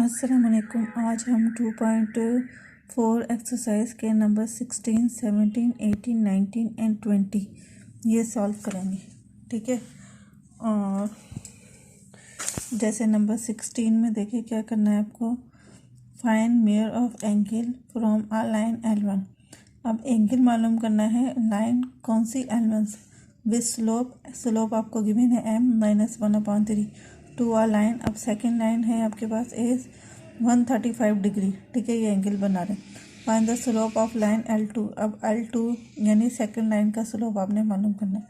अस्सलामुअलैकुम। आज हम 2.4 एक्सरसाइज के नंबर 16, 17, 18, 19 एंड 20 ये सॉल्व करेंगे। ठीक है, और जैसे नंबर 16 में देखिए क्या करना है आपको। Find mayor of angle from a line L1। अब एंगल मालूम करना है, लाइन कौन सी L1 विथ स्लोप आपको गिवन है m-1/3 टू आ लाइन। अब सेकंड लाइन है आपके पास इज 135 डिग्री। ठीक है, ये एंगल बना रहे। Find the slope of line L2। अब L2 यानी सेकंड लाइन का स्लोप आपने मालूम करना है।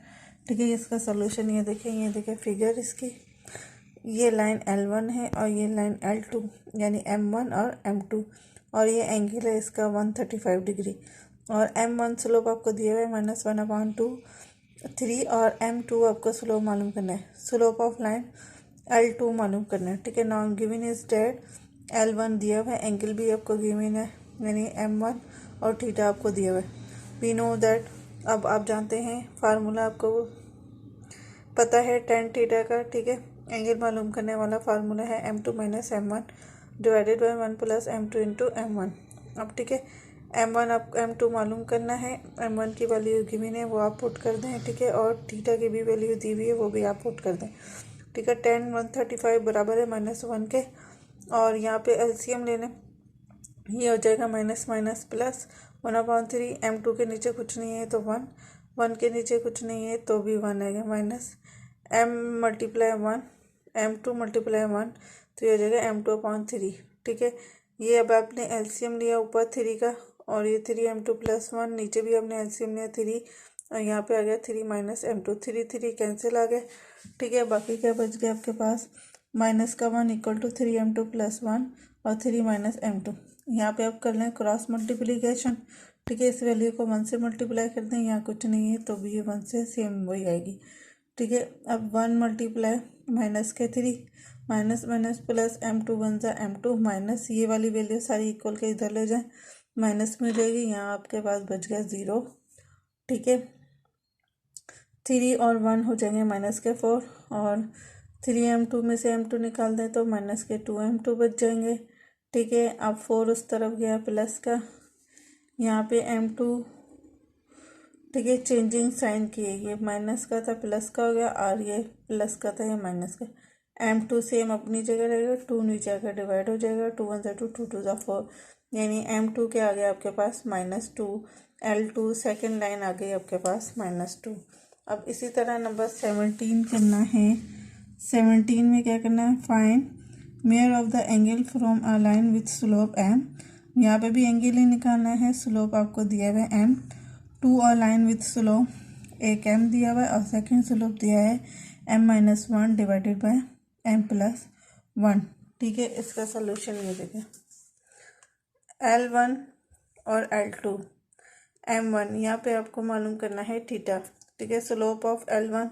ठीक है, इसका सोल्यूशन ये देखिए फिगर इसकी। ये लाइन L1 है और ये लाइन L2 यानी M1 और M2, और ये एंगल है इसका 135 डिग्री। और M1 स्लोप आपको दिया हुआ है -1/3 और M2 आपको स्लोप मालूम करना है। स्लोप ऑफ लाइन L2 मालूम करना है। ठीक है, now given is date L1 दिया हुआ है, एंगल भी आपको गिवन है यानी M1 और थीटा आपको दिया हुआ है। वी नो दैट, अब आप जानते हैं फार्मूला आपको पता है tan थीटा का। ठीक है, एंगल मालूम करने वाला फार्मूला है M2 - M1 divided by 1 + M2 × M1। अब ठीक है, M1 आप M2 मालूम करना है, M1 की वैल्यू गिवन है वो आप पुट कर दें। ठीक है, और थीटा की भी वैल्यू दी हुई है वो भी आप पुट कर दें। ठीक है, tan 135 बराबर है -1 के, और यहाँ पे एलसीएम ले लें, ये हो जाएगा माइनस माइनस प्लस 1/3। M2 के नीचे कुछ नहीं है तो 1, 1 के नीचे कुछ नहीं है तो भी 1 आएगा, माइनस M × 1 M2 × 1 तो ये हो जाएगा M2/3। ठीक है, ये अब आपने एलसीएम लिया ऊपर 3 का, और ये 3 M2 + 1, नीचे भी आपने एलसीएम लिया 3, और यहाँ पे आ गया 3 - M2, 3 कैंसिल आ गए। ठीक है, बाकी क्या बच गया आपके पास, -1 = 3 M2 + 1 और 3 - M2। यहाँ पे आप कर लें क्रॉस मल्टीप्लिकेशन। ठीक है, इस वैल्यू को 1 से मल्टीप्लाई कर दें, यहाँ कुछ नहीं है तो भी ये 1 से सेम वही आएगी। ठीक है, अब 1 × -3 minus minus plus M2 1 × M2 minus ये वाली वैल्यू सारी इक्वल के इधर ले जाएं, माइनस में जाएगी, यहाँ आपके पास बच गया 0। ठीक है, 3 और 1 हो जाएंगे -4, और 3 M2 में से M2 निकाल दें तो -2 M2 बच जाएंगे। ठीक है, अब 4 उस तरफ गया प्लस का, यहाँ पे M2। ठीक है, चेंजिंग साइन किए, ये माइनस का था प्लस का हो गया, और ये प्लस का था ये माइनस का। M2 सेम अपनी जगह रहेगा, 2 नीचे आकर डिवाइड हो जाएगा, 2 1 × 2 2 2 4, यानी M2 के आ गया आपके पास -2। L2 सेकेंड लाइन आ गई आपके पास -2। अब इसी तरह नंबर 17 करना है। 17 में क्या करना है, find mayor of the angle from a line with slope M। यहाँ पे भी एंगल ही निकालना है, स्लोप आपको दिया हुआ है M, to a line with slope एक M दिया हुआ है और सेकंड स्लोप दिया है M-1 डिवाइडेड बाय M+1। ठीक है, इसका सोल्यूशन ये देखें, L1 और L2 M1 यहाँ पे आपको मालूम करना है थीटा। ठीक है, slope of L1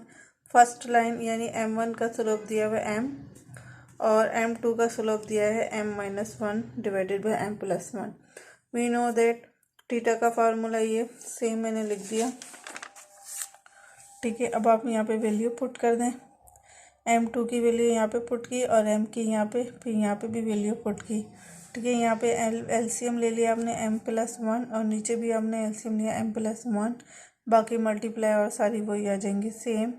first line यानी M1 का स्लोप दिया हुआ है M, और M2 का स्लोप दिया है M-1 divided by M+1। We know that theta का फार्मूला ये सेम मैंने लिख दिया। ठीक है, अब आप यहाँ पे वैल्यू पुट कर दें, M2 की वैल्यू यहाँ पे पुट की और M की यहाँ पे, फिर यहाँ पे भी वैल्यू पुट की। ठीक है, यहाँ पे एलसीएम ले लिया आपने M+1 और नीचे भी आपने एलसीएम लिया M+1, बाकी मल्टीप्लाई और सारी वही आ जाएंगी सेम।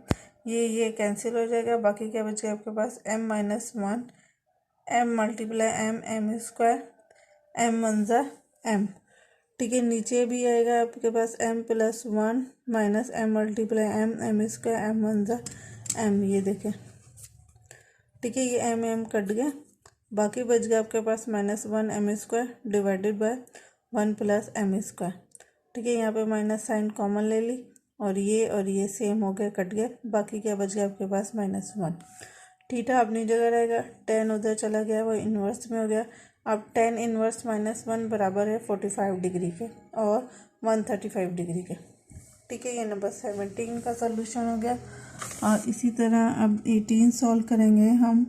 ये कैंसिल हो जाएगा, बाकी क्या बचेगा आपके पास M-1 M × M M², M1 × M। ठीक है, नीचे भी आएगा आपके पास M+1 minus M × M M² M1 × M। ये देखें, ठीक है, ये M कट गया, बाकी बच गया आपके पास -1 M² डिवाइडेड बाय 1 + M²। ठीक है, यहाँ पे माइनस साइन कॉमन ले ली, और ये सेम हो गया, कट गया, बाकी क्या बच गया आपके पास -1। थीटा अपनी जगह रहेगा, tan उधर चला गया, वो इन्वर्स में हो गया। अब tan इन्वर्स -1 बराबर है 45 डिग्री के और 135 डिग्री के। ठीक है, ये नंबर 17 का सोल्यूशन हो गया। और इसी तरह अब 18 सॉल्व करेंगे हम।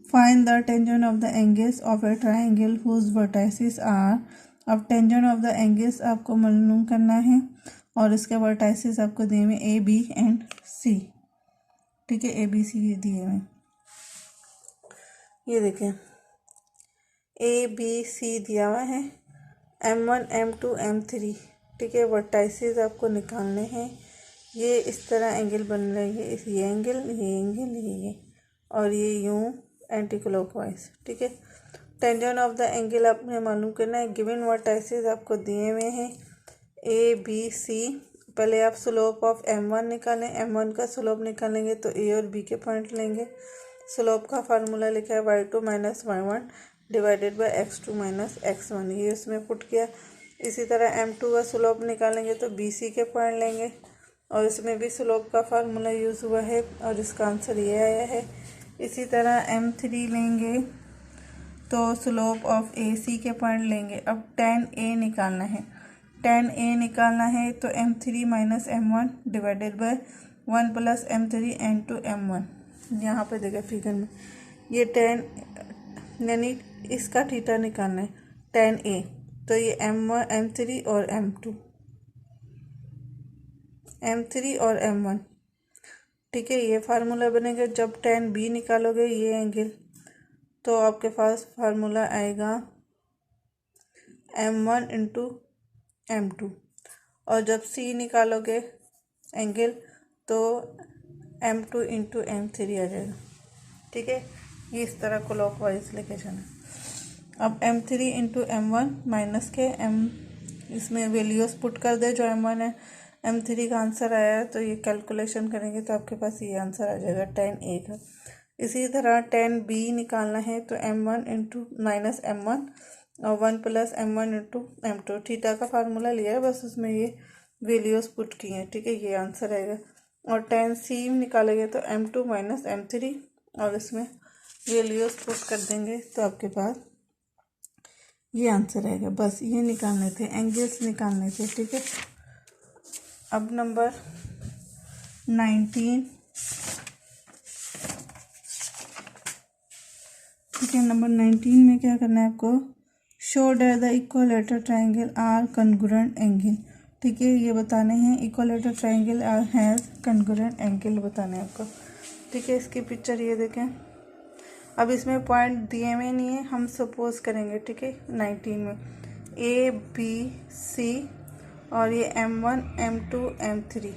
Find the tangent of the angles of a triangle whose vertices are. अब टेंजेंट ऑफ द एंगल्स आपको मालूम करना है, और इसके वर्टाइसेस आपको दिए हुए A, B एंड C। ठीक है, ABC दिए हुए, ये देखें ABC दिया हुआ है, M1 M2 M3, ठीक है। वर्टाइसेस आपको निकालने हैं। ये इस तरह एंगल बन रही है, ये एंगल, ये और ये यूं एंटी क्लॉकवाइज, ठीक है। टेंजेंट ऑफ द एंगल आपने मालूम करना है। गिवन वर्टाइसेस आपको दिए हुए हैं ABC। पहले आप स्लोप ऑफ M1 निकालें। M1 का स्लोप निकालेंगे तो A और B के पॉइंट लेंगे। स्लोप का फार्मूला लिखा है y2 minus y1 divided by x2 minus x1, ये उसमें पुट किया। इसी तरह M2 का स्लोप निकालेंगे तो BC के पॉइंट लेंगे और इसमें भी स्लोप का फार्मूला यूज़ हुआ है और इसका आंसर ये आया है। इसी तरह M3 लेंगे तो स्लोप ऑफ AC के पॉइंट लेंगे। अब tan A निकालना है। tan A निकालना है तो M3 minus M1 divided by 1 plus M3 into M1। यहाँ पे देखा फिगर में ये tan, यानी इसका थीटा निकालना है tan A, तो ये M1 M3 और M3 और M1, ठीक है। ये फार्मूला बनेगा। जब tan B निकालोगे ये एंगल, तो आपके पास फार्मूला आएगा M1 इंटू M2, और जब C निकालोगे एंगल तो M2 इंटू M3 आ जाएगा, ठीक है। ये इस तरह क्लॉकवाइज लेके जाना। अब M3 इंटू M1 माइनस के इसमें वैल्यूज पुट कर दे जो M1 है। M3 का आंसर आया है तो ये कैलकुलेशन करेंगे तो आपके पास ये आंसर आ जाएगा tan A का। इसी तरह tan B निकालना है तो M1 इंटू माइनस M1 और 1 plus M1 into M2, theta का फार्मूला लिया है, बस उसमें ये वैल्यूज पुट की हैं, ठीक है। ये आंसर आएगा। और tan C निकालेंगे तो M2 माइनस M3 और इसमें वैल्यूज पुट कर देंगे तो आपके पास ये आंसर आएगा। बस ये निकालने थे, एंगल्स निकालने थे, ठीक है। अब नंबर 19, ठीक है। नंबर 19 में क्या करना है आपको, show that the equilateral triangle are congruent angle, ठीक है। ये बताने हैं equilateral triangle are has congruent angle बताने हैं आपको, ठीक है। इसकी पिक्चर ये देखें। अब इसमें पॉइंट दिए हुए नहीं है, हम सपोज करेंगे, ठीक है। 19 में ABC और ये M1 M2 M3,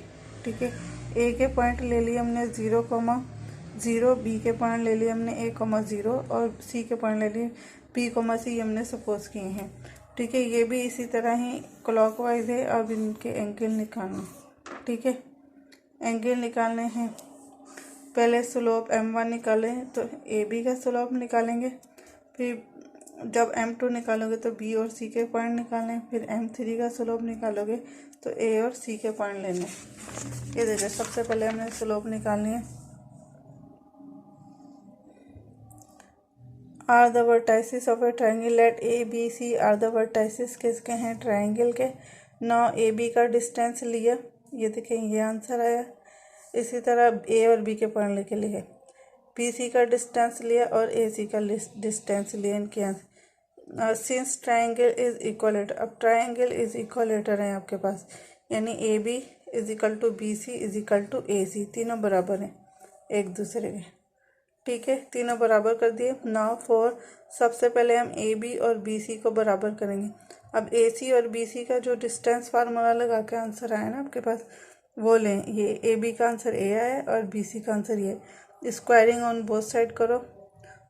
ठीक है। A के पॉइंट ले लिए हमने 0,0, B के पॉइंट ले लिए हमने 1,0 और C के पॉइंट ले लिए B,C हमने सपोज किए हैं, ठीक है। ये भी इसी तरह ही क्लॉकवाइज है। अब इनके एंगल निकालने, ठीक है। एंगल निकालने हैं। पहले स्लोप M1 निकालें तो AB का स्लोप निकालेंगे, फिर जब M2 निकालोगे तो B और C के पॉइंट निकालें, फिर M3 का स्लोप निकालोगे तो A और C के पॉइंट लेने। ये देखिए, सबसे पहले हमने स्लोप निकालनी है। Are the vertices of a triangle, let ABC are the vertices किसके हैं, ट्राइंगल के। नौ AB का डिस्टेंस लिया, ये देखें ये आंसर आया। इसी तरह A और B के पॉइंट लेके लिए, BC का डिस्टेंस लिया और AC का डिस्टेंस लिया इनके answer. Since triangle is equilateral, अब ट्राइंगल इज इक्वलेटर है आपके पास, यानी AB is equal to BC is equal to AC, तीनों बराबर हैं एक दूसरे के, ठीक है। तीनों बराबर कर दिए। नाउ फॉर, सबसे पहले हम AB और BC को बराबर करेंगे। अब AC और BC का जो डिस्टेंस फार्मूला लगा के आंसर आया ना आपके पास, वो लें। ये AB का आंसर A आया और BC का आंसर ये। स्क्वायरिंग ऑन बोथ साइड करो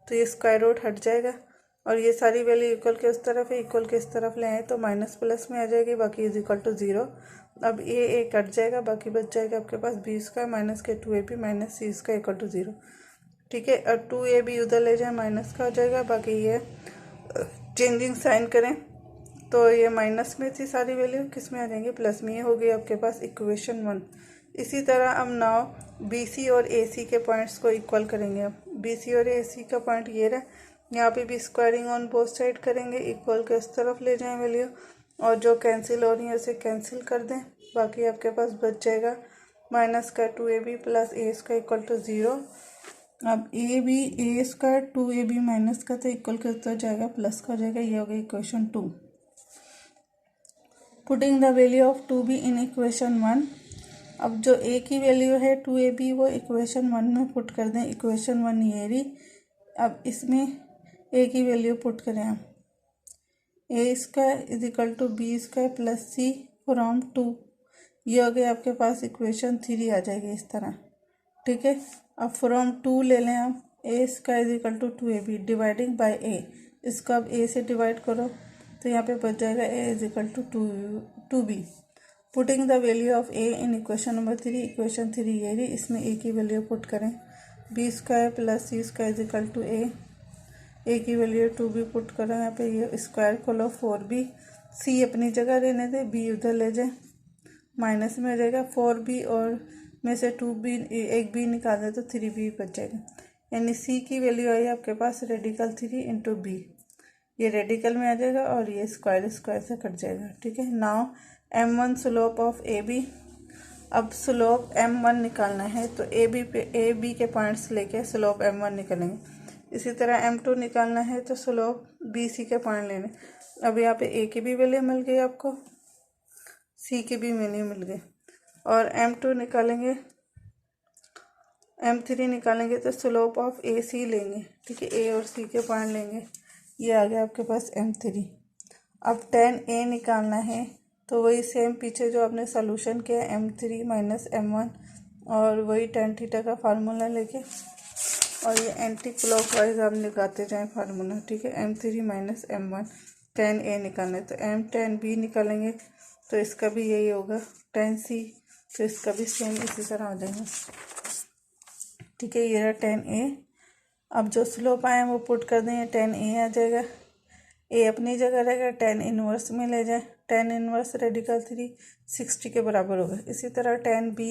तो ये स्क्वायर रूट हट जाएगा और ये सारी वैल्यू इक्वल के उस तरफ है, इक्वल के इस तरफ ले आए तो माइनस प्लस में आ जाएगी, बाकी इज इक्वल टू 0। अब A कट जाएगा, बाकी बच जाएगा आपके पास B² माइनस के 2AB minus C² equal to 0, ठीक है। और 2AB उधर ले जाए माइनस का हो जाएगा, बाकी ये चेंजिंग साइन करें तो ये माइनस में थी सारी वैल्यू, किस में आ जाएंगे, प्लस में। ये हो गई आपके पास इक्वेशन 1। इसी तरह अब नाउ BC और AC के पॉइंट्स को इक्वल करेंगे। अब BC और AC का पॉइंट ये रहा, यहाँ पे भी स्क्वायरिंग ऑन बोथ साइड करेंगे, इक्वल के उस तरफ ले जाएं वैल्यू, और जो कैंसिल हो रही है उसे कैंसिल कर दें, बाकी आपके पास बच जाएगा माइनस का 2AB plus A² equal to 0। अब AB A² 2AB माइनस का तो इक्वल के तो जाएगा प्लस का हो जाएगा, ये हो गई equation 2। Putting the value of 2B in equation 1, अब जो A की वैल्यू है 2AB वो इक्वेशन 1 में पुट कर दें। इक्वेशन 1 ये रही। अब इसमें ए की वैल्यू पुट करें हम, A square is equal to B square plus C from 2। ये हो गई आपके पास इक्वेशन 3 आ जाएगी इस तरह, ठीक है। अब फ्रॉम 2 ले लें हम, A square is equal to 2ab dividing by A. इसको अब ए से डिवाइड करो तो यहाँ पे बच जाएगा A is equal to 2b। Putting the value of A in equation number 3, equation 3 ये रही, इसमें ए की वैल्यू पुट करें, B square plus C square is equal to A की वैल्यू 2b पुट करो यहाँ पे, ये स्क्वायर खोलो 4b, सी अपनी जगह रहने दे, बी उधर ले जाए, माइनस में हो जाएगा 4b और में से 2b एक बी निकाल दे तो 3b बच जाएगा। यानी सी की वैल्यू आई आपके पास रेडिकल 3 इंटू बी, ये रेडिकल में आ जाएगा और ये स्क्वायर स्क्वायर से कट जाएगा, ठीक है। Now m1 slope of A B, अब स्लोप m1 निकालना है तो ए बी के पॉइंट्स लेके स्लोप m1 निकालेंगे। इसी तरह m2 निकालना है तो स्लोप बी सी के पॉइंट लेने। अब यहाँ पे ए की भी वैल्यू मिल गई आपको, सी की भी वैल्यू मिल गई, और m2 निकालेंगे, m3 निकालेंगे तो स्लोप ऑफ ए सी लेंगे, ठीक है, ए और सी के पॉइंट लेंगे, ये आ गया आपके पास m3। अब tan a निकालना है तो वही सेम पीछे जो आपने सोल्यूशन किया m3 माइनस m1 और वही tan थीटा का फार्मूला लेके और ये एंटी क्लॉकवाइज आप निकालते जाएं फार्मूला, ठीक है। m3 minus m1 tan a निकालना है तो m tan b निकालेंगे तो इसका भी यही होगा, tan c तो इसका भी सेम इसी तरह हो जाएगा, ठीक है। ये रहा tan a। अब जो स्लोप आए वो पुट कर देंगे, tan a आ जाएगा, ए अपनी जगह रहेगा, tan इनवर्स में ले जाए, tan इनवर्स रेडिकल 3 60 के बराबर होगा। इसी तरह tan b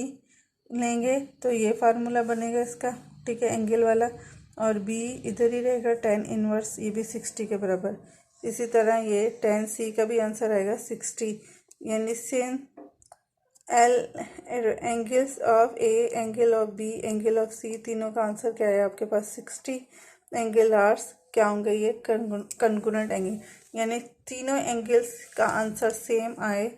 लेंगे तो ये फार्मूला बनेगा इसका, ठीक है, एंगल वाला, और b इधर ही रहेगा, tan इनवर्स ये भी 60 के बराबर। इसी तरह ये tan c का भी आंसर आएगा 60, यानी same angles of A, angle of B, angle of C, तीनों का आंसर क्या है आपके पास 60। एंगल आर्स क्या होंगे, ये कॉन्ग्रुएंट एंगल, यानी तीनों एंगल्स का आंसर सेम आए,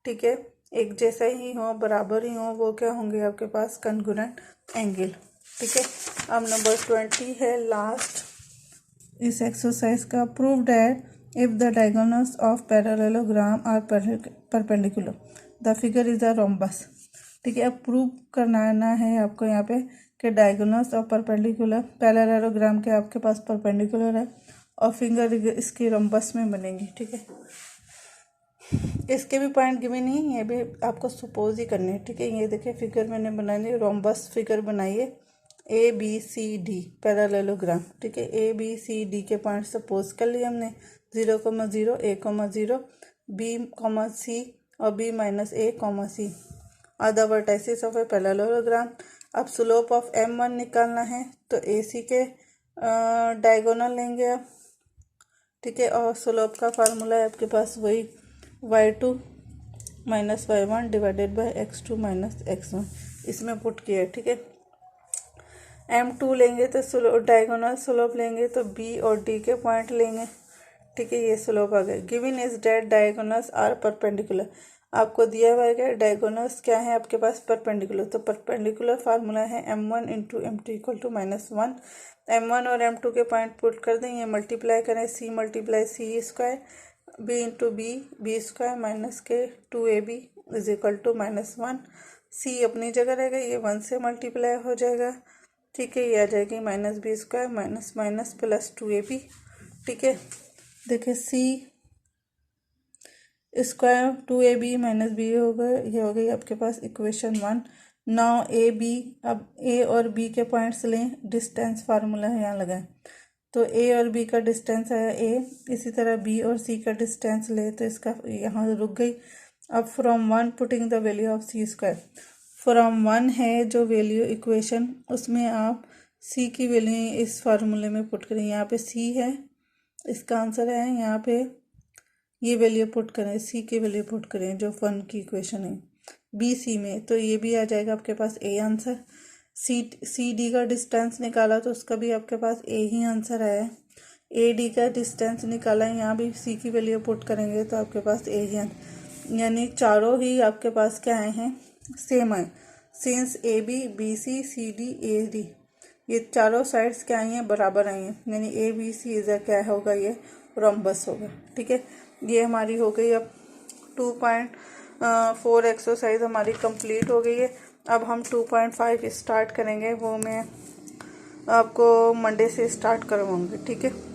ठीक है, एक जैसा ही हो, बराबर ही हो, वो क्या होंगे आपके पास कॉन्ग्रुएंट एंगल, ठीक है। अब नंबर 20 है लास्ट इस एक्सरसाइज का, prove that if the diagonals of parallelogram are perpendicular the figure is a rhombus, ठीक है। अब प्रूव करना है आपको यहाँ पे कि डायगोनल्स और परपेंडिकुलर पैरेललोग्राम के आपके पास परपेंडिकुलर है और फिंगर इसकी रोम्बस में बनेंगी, ठीक है। इसके भी पॉइंट गिवन नहीं, ये भी आपको सपोज ही करने हैं, ठीक है। ये देखिए फिगर मैंने बनाई, रोम्बस फिगर बनाइए A B C D parallelogram, ठीक है। ए बी सी डी के पॉइंट सपोज कर लिए हमने, 0,0 a,0 b, c और b minus a, c are the vertices of a parallelogram. अब स्लोप ऑफ m1 निकालना है तो ए सी के डायगोनल लेंगे आप, ठीक है, और स्लोप का फार्मूला है आपके पास वही y2 minus y1 divided by x2 minus x1, इसमें पुट किया, ठीक है। m2 लेंगे तो डायगोनल स्लोप लेंगे तो b और d के पॉइंट लेंगे, ठीक है, ये स्लोप आ गया। Given is that diagonals are perpendicular, आपको दिया हुआ है डायगोनल्स क्या है आपके पास परपेंडिकुलर, तो परपेंडिकुलर फार्मूला है m1 into m2 equal to -1। m1 और m2 के पॉइंट पुट कर दें, ये मल्टीप्लाई करें, c multiply C square, b into B square minus के 2ab is equal to -1। c अपनी जगह रहेगा, ये 1 से मल्टीप्लाई हो जाएगा, ठीक है, ये आ जाएगी -b square minus minus plus 2ab, ठीक है। देखिए c square 2ab minus B होगा, ये हो गई आपके पास इक्वेशन 1। नाउ ए बी, अब ए और बी के पॉइंट्स लें, डिस्टेंस फार्मूला है यहाँ लगाएं, तो ए और बी का डिस्टेंस आया ए, इसी तरह बी और सी का डिस्टेंस ले तो इसका यहाँ रुक गई। अब from 1 putting the value of C square, from 1 है जो वैल्यू इक्वेशन, उसमें आप सी की वैल्यू इस फार्मूले में पुट करें, यहाँ पे सी है, इसका आंसर है, यहाँ पे ये वैल्यू पुट करें, सी की वैल्यू पुट करें जो 1 की इक्वेशन है बी सी में, तो ये भी आ जाएगा आपके पास ए आंसर। सी डी का डिस्टेंस निकाला तो उसका भी आपके पास ए ही आंसर आया है। ए डी का डिस्टेंस निकाला है, यहाँ भी सी की वैल्यू पुट करेंगे तो आपके पास ए ही आंसर, यानी चारों ही आपके पास क्या आए हैं, सेम आए, since A B C D A D ये चारों साइड्स क्या आई हैं, बराबर आई हैं, यानी ए बी सी इधर क्या होगा, ये रोम्बस होगा। ठीक है, ये हमारी हो गई। अब 2.4 एक्सरसाइज हमारी कंप्लीट हो गई है। अब हम 2.5 स्टार्ट करेंगे, वो मैं आपको मंडे से स्टार्ट करवाऊँगी। ठीक है।